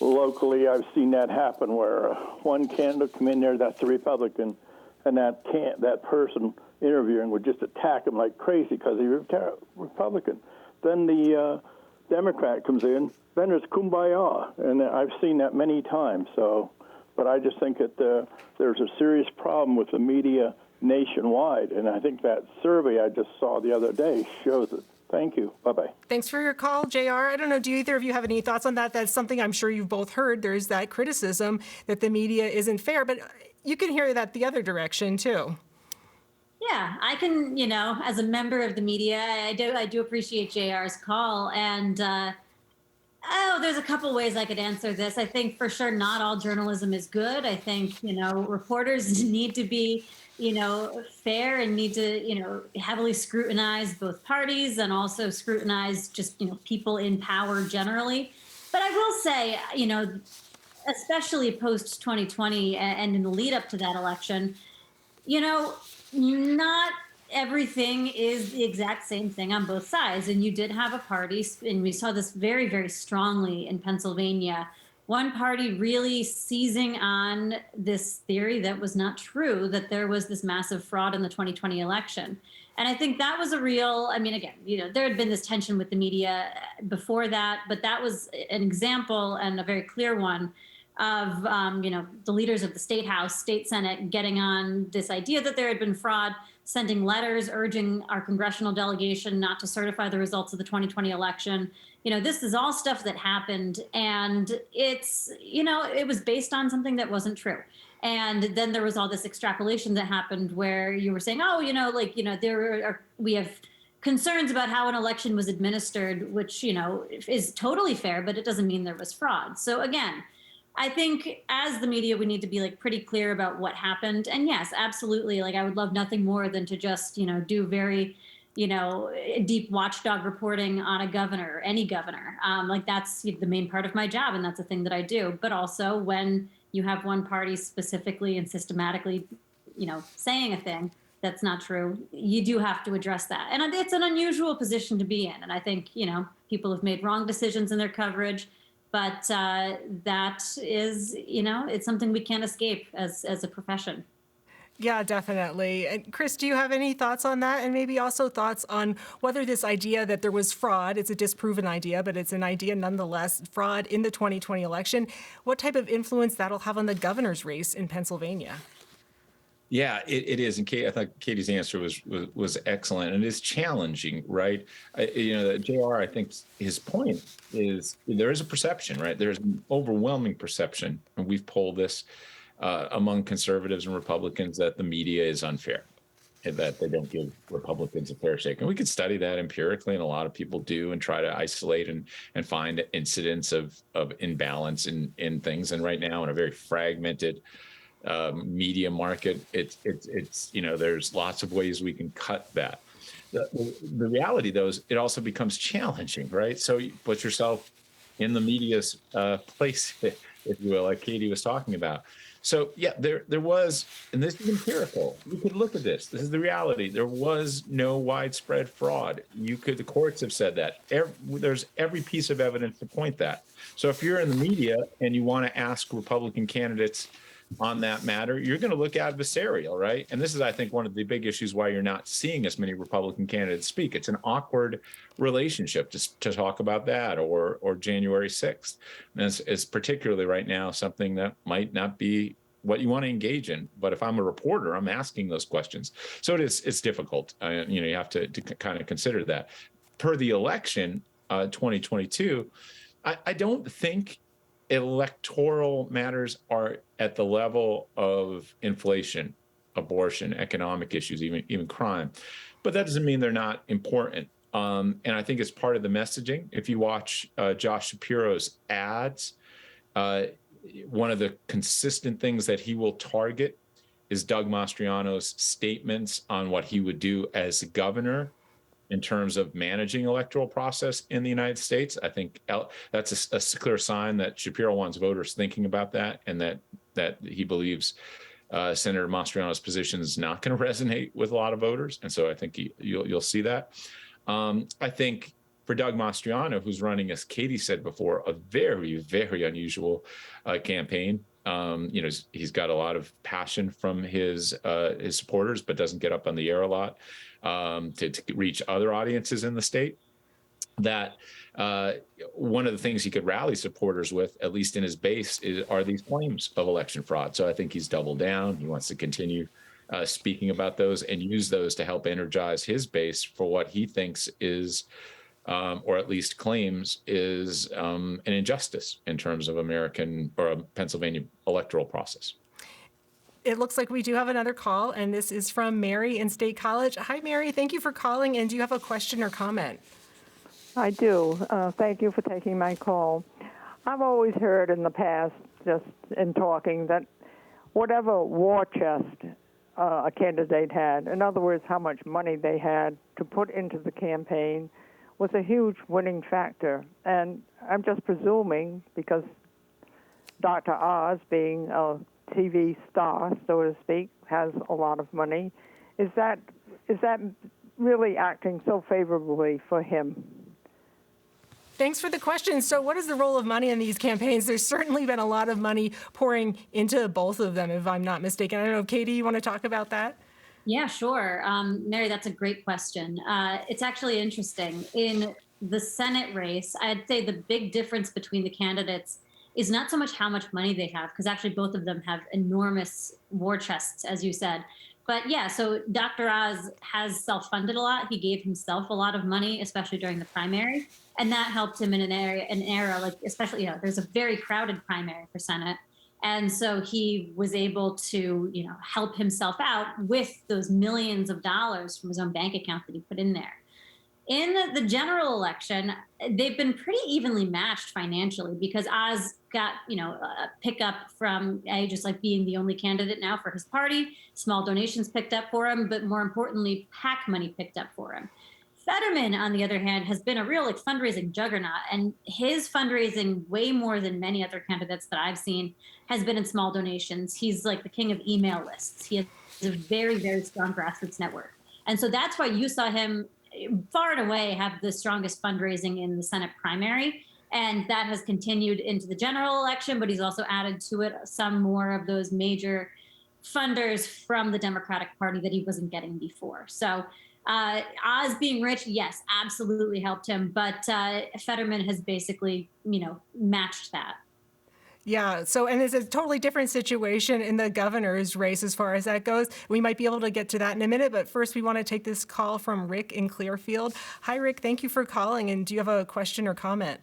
Locally, I've seen that happen where one candidate come in there, that's a Republican, and that person interviewing would just attack him like crazy because he's a Republican. Then the Democrat comes in, then there's kumbaya, and I've seen that many times. But I just think that there's a serious problem with the media nationwide, and I think that survey I just saw the other day shows it. Thank you. Bye-bye. Thanks for your call, JR. I don't know, do either of you have any thoughts on that? That's something I'm sure you've both heard. There's that criticism that the media isn't fair, but you can hear that the other direction, too. Yeah, I can, as a member of the media, I do appreciate JR's call. And, there's a couple ways I could answer this. I think for sure not all journalism is good. I think, reporters need to be, fair and need to, heavily scrutinize both parties and also scrutinize just, people in power generally. But I will say, especially post 2020 and in the lead up to that election, not everything is the exact same thing on both sides. And you did have a party, and we saw this very, very strongly in Pennsylvania, one party really seizing on this theory that was not true, that there was this massive fraud in the 2020 election. And I think that was again, there had been this tension with the media before that, but that was an example and a very clear one of, the leaders of the State House, State Senate getting on this idea that there had been fraud, sending letters urging our congressional delegation not to certify the results of the 2020 election. This is all stuff that happened, and it's, it was based on something that wasn't true. And then there was all this extrapolation that happened where you were saying, we have concerns about how an election was administered, which, is totally fair, but it doesn't mean there was fraud. So again, I think as the media, we need to be pretty clear about what happened. And yes, absolutely. I would love nothing more than to just, do very, deep watchdog reporting on a governor, any governor. That's the main part of my job. And that's a thing that I do. But also when you have one party specifically and systematically, saying a thing that's not true, you do have to address that. And it's an unusual position to be in. And I think, people have made wrong decisions in their coverage. But that is, it's something we can't escape as a profession. Yeah, definitely. And Chris, do you have any thoughts on that? And maybe also thoughts on whether this idea that there was fraud, it's a disproven idea, but it's an idea nonetheless, fraud in the 2020 election, what type of influence that'll have on the governor's race in Pennsylvania? Yeah, it is. And I thought Katie's answer was excellent, and it's challenging, right? JR, I think his point is there is a perception, right? There's an overwhelming perception, and we've polled this among conservatives and Republicans, that the media is unfair, and that they don't give Republicans a fair shake. And we could study that empirically, and a lot of people do, and try to isolate and find incidents of imbalance in things. And right now, in a very fragmented media market, it's there's lots of ways we can cut that. The reality, though, is it also becomes challenging, right? So you put yourself in the media's place, if you will, like Katie was talking about. So yeah, there was, and this is empirical. You could look at this. This is the reality. There was no widespread fraud. The courts have said that. There's every piece of evidence to point that. So if you're in the media and you want to ask Republican candidates on that matter, you're going to look adversarial, right? And this is, I think, one of the big issues why you're not seeing as many Republican candidates speak. It's an awkward relationship to talk about that or January 6th. And it's particularly right now something that might not be what you want to engage in. But if I'm a reporter, I'm asking those questions. So it's difficult. You have to kind of consider that. Per the election, 2022, I don't think electoral matters are at the level of inflation, abortion, economic issues, even crime. But that doesn't mean they're not important. And I think it's part of the messaging. If you watch Josh Shapiro's ads, one of the consistent things that he will target is Doug Mastriano's statements on what he would do as governor in terms of managing electoral process in the United States. I think that's a clear sign that Shapiro wants voters thinking about that, and that he believes Senator Mastriano's position is not going to resonate with a lot of voters. And so I think you'll see that. I think for Doug Mastriano, who's running, as Katie said before, a very, very unusual campaign. He's got a lot of passion from his supporters, but doesn't get up on the air a lot to reach other audiences in the state. That one of the things he could rally supporters with, at least in his base, are these claims of election fraud. So I think he's doubled down. He wants to continue speaking about those and use those to help energize his base for what he thinks is, or at least claims is, an injustice in terms of American or a Pennsylvania electoral process. It looks like we do have another call, and this is from Mary in State College. Hi, Mary. Thank you for calling. And do you have a question or comment? I do. Thank you for taking my call. I've always heard in the past, just in talking, that whatever war chest a candidate had, in other words, how much money they had to put into the campaign, was a huge winning factor. And I'm just presuming, because Dr. Oz, being a TV star, so to speak, has a lot of money, is that really acting so favorably for him? Thanks for the question. So what is the role of money in these campaigns? There's certainly been a lot of money pouring into both of them, if I'm not mistaken. I don't know, Katie, you want to talk about that? Yeah, sure. Mary, that's a great question. It's actually interesting. In the Senate race, I'd say the big difference between the candidates is not so much how much money they have, because actually both of them have enormous war chests, as you said. But yeah, so Dr. Oz has self-funded a lot. He gave himself a lot of money, especially during the primary. And that helped him in an era like, especially, there's a very crowded primary for Senate. And so he was able to, help himself out with those millions of dollars from his own bank account that he put in there. In the general election, they've been pretty evenly matched financially, because Oz got, a pickup from just like being the only candidate now for his party. Small donations picked up for him, but more importantly, PAC money picked up for him. Fetterman, on the other hand, has been a real fundraising juggernaut, and his fundraising, way more than many other candidates that I've seen, has been in small donations. He's like the king of email lists. He has a very, very strong grassroots network. And so that's why you saw him far and away have the strongest fundraising in the Senate primary. And that has continued into the general election, but he's also added to it some more of those major funders from the Democratic Party that he wasn't getting before. So Oz being rich, yes, absolutely helped him. But Fetterman has basically, matched that. Yeah. So, and it's a totally different situation in the governor's race as far as that goes. We might be able to get to that in a minute, but first we want to take this call from Rick in Clearfield. Hi, Rick. Thank you for calling. And do you have a question or comment?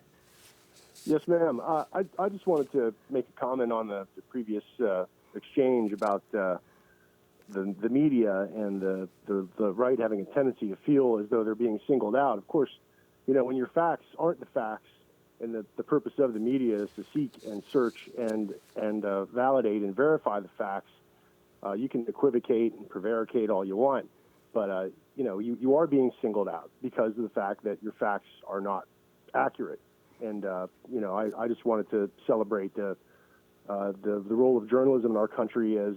Yes, ma'am. I just wanted to make a comment on the previous exchange about the media and the right having a tendency to feel as though they're being singled out. Of course, when your facts aren't the facts, and the purpose of the media is to seek and search and validate and verify the facts, you can equivocate and prevaricate all you want, but you are being singled out because of the fact that your facts are not accurate. And I just wanted to celebrate the role of journalism in our country as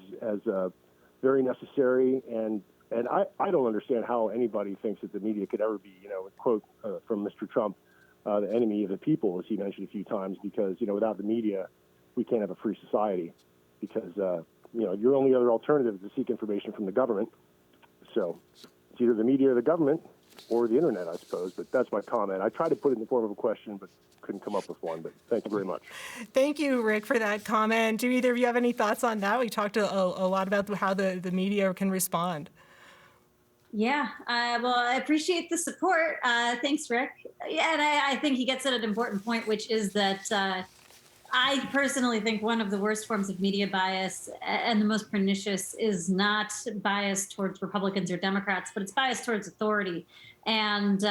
very necessary. And I don't understand how anybody thinks that the media could ever be, quote from Mr. Trump, the enemy of the people, as he mentioned a few times, because, without the media, we can't have a free society because, your only other alternative is to seek information from the government. So it's either the media or the government or the internet, I suppose. But that's my comment. I tried to put it in the form of a question, but couldn't come up with one. But thank you very much. Thank you, Rick, for that comment. Do either of you have any thoughts on that? We talked a lot about how the media can respond. Yeah, well, I appreciate the support. Thanks, Rick. Yeah, and I think he gets at an important point, which is that I personally think one of the worst forms of media bias and the most pernicious is not bias towards Republicans or Democrats, but it's bias towards authority and,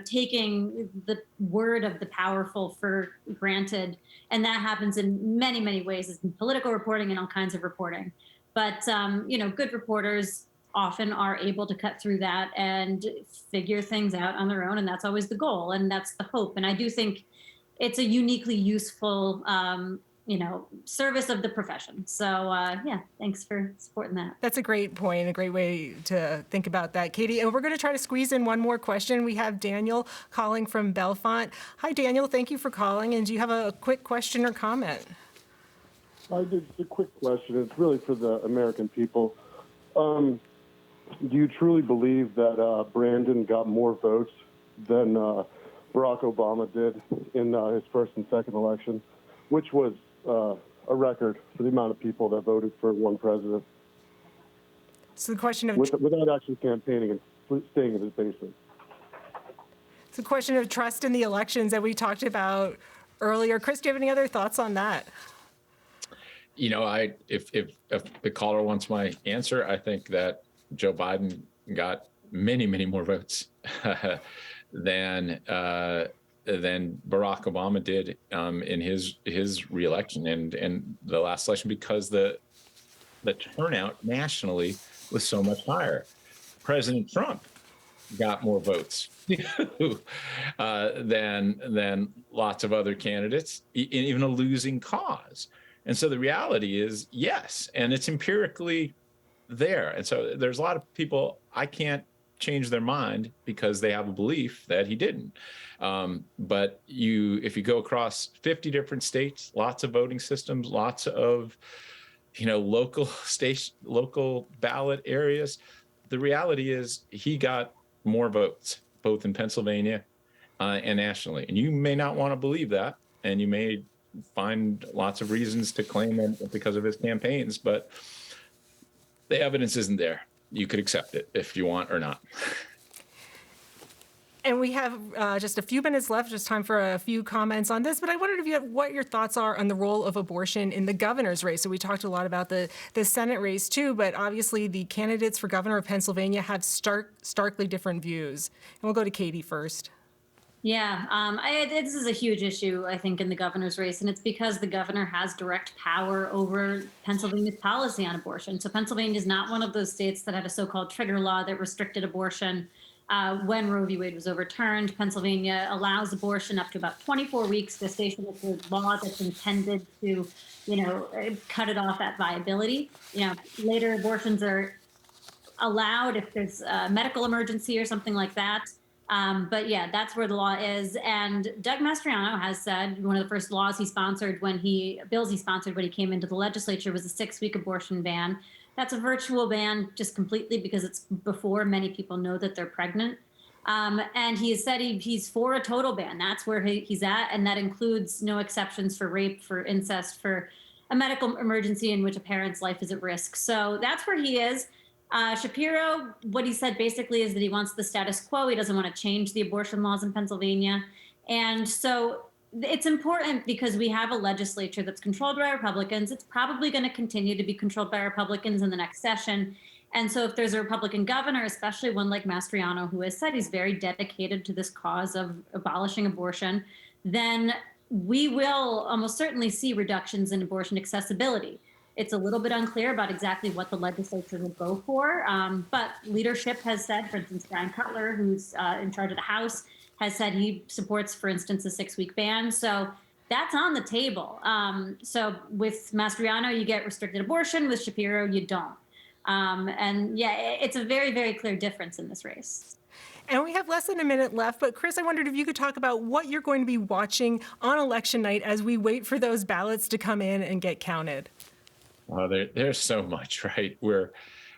taking the word of the powerful for granted. And that happens in many, many ways, in political reporting and all kinds of reporting. But, good reporters often are able to cut through that and figure things out on their own. And that's always the goal. And that's the hope. And I do think it's a uniquely useful, service of the profession. So, thanks for supporting that. That's a great point, a great way to think about that, Katie. And we're going to try to squeeze in one more question. We have Daniel calling from Bellefonte. Hi, Daniel. Thank you for calling. And do you have a quick question or comment? I did a quick question. It's really for the American people. Do you truly believe that Brandon got more votes than Barack Obama did in his first and second election, which was a record for the amount of people that voted for one president? So the question of without actually campaigning and staying in his basement. It's a question of trust in the elections that we talked about earlier. Chris, do you have any other thoughts on that? If the caller wants my answer, I think that Joe Biden got many, many more votes than Barack Obama did in his reelection and the last election, because the turnout nationally was so much higher. President Trump got more votes than lots of other candidates, even a losing cause. And so the reality is, yes, and it's empirically there. And so there's a lot of people, I can't change their mind because they have a belief that he didn't. But if you go across 50 different states, lots of voting systems, lots of local ballot areas, the reality is he got more votes, both in Pennsylvania and nationally. And you may not want to believe that, and you may find lots of reasons to claim it because of his campaigns, but the evidence isn't there. You could accept it if you want or not. And we have just a few minutes left, just time for a few comments on this. But I wondered what your thoughts are on the role of abortion in the governor's race. So we talked a lot about the Senate race, too. But obviously, the candidates for governor of Pennsylvania have starkly different views. And we'll go to Katie first. Yeah, this is a huge issue, I think, in the governor's race, and it's because the governor has direct power over Pennsylvania's policy on abortion. So Pennsylvania is not one of those states that had a so-called trigger law that restricted abortion when Roe v. Wade was overturned. Pennsylvania allows abortion up to about 24 weeks gestation. It's a law that's intended to, cut it off at viability. Later abortions are allowed if there's a medical emergency or something like that. But yeah, that's where the law is. And Doug Mastriano has said one of the first bills he sponsored when he came into the legislature was a 6-week abortion ban. That's a virtual ban just completely because it's before many people know that they're pregnant. And he has said he's for a total ban. That's where he's at. And that includes no exceptions for rape, for incest, for a medical emergency in which a parent's life is at risk. So that's where he is. Shapiro, what he said basically is that he wants the status quo. He doesn't want to change the abortion laws in Pennsylvania. And so it's important because we have a legislature that's controlled by Republicans. It's probably going to continue to be controlled by Republicans in the next session. And so if there's a Republican governor, especially one like Mastriano, who has said he's very dedicated to this cause of abolishing abortion, then we will almost certainly see reductions in abortion accessibility. It's a little bit unclear about exactly what the legislature will go for, but leadership has said, for instance, Brian Cutler, who's in charge of the House, has said he supports, for instance, a 6-week ban. So that's on the table. So with Mastriano, you get restricted abortion. With Shapiro, you don't. And yeah, it's a very, very clear difference in this race. And we have less than a minute left, but Chris, I wondered if you could talk about what you're going to be watching on election night as we wait for those ballots to come in and get counted. Well, there's so much, right? Where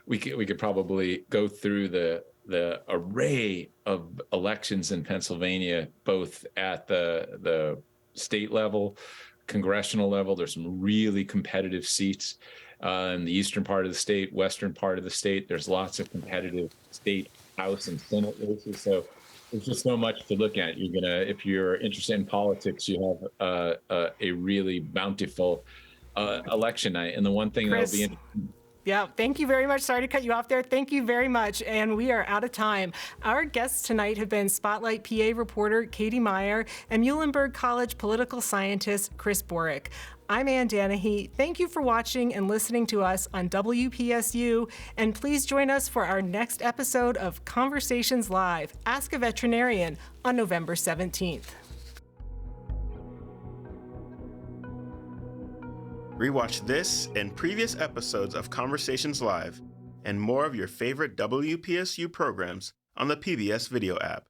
we could probably go through the array of elections in Pennsylvania, both at the state level, congressional level. There's some really competitive seats in the eastern part of the state, western part of the state. There's lots of competitive state House and Senate races. So there's just so much to look at. If you're interested in politics, you have a really bountiful election night. And the one thing Chris, that'll be interesting. Yeah, thank you very much. Sorry to cut you off there. Thank you very much. And we are out of time. Our guests tonight have been Spotlight PA reporter Katie Meyer and Muhlenberg College political scientist Chris Borick. I'm Ann Danahy. Thank you for watching and listening to us on WPSU. And please join us for our next episode of Conversations Live, Ask a Veterinarian, on November 17th. Rewatch this and previous episodes of Conversations Live and more of your favorite WPSU programs on the PBS video app.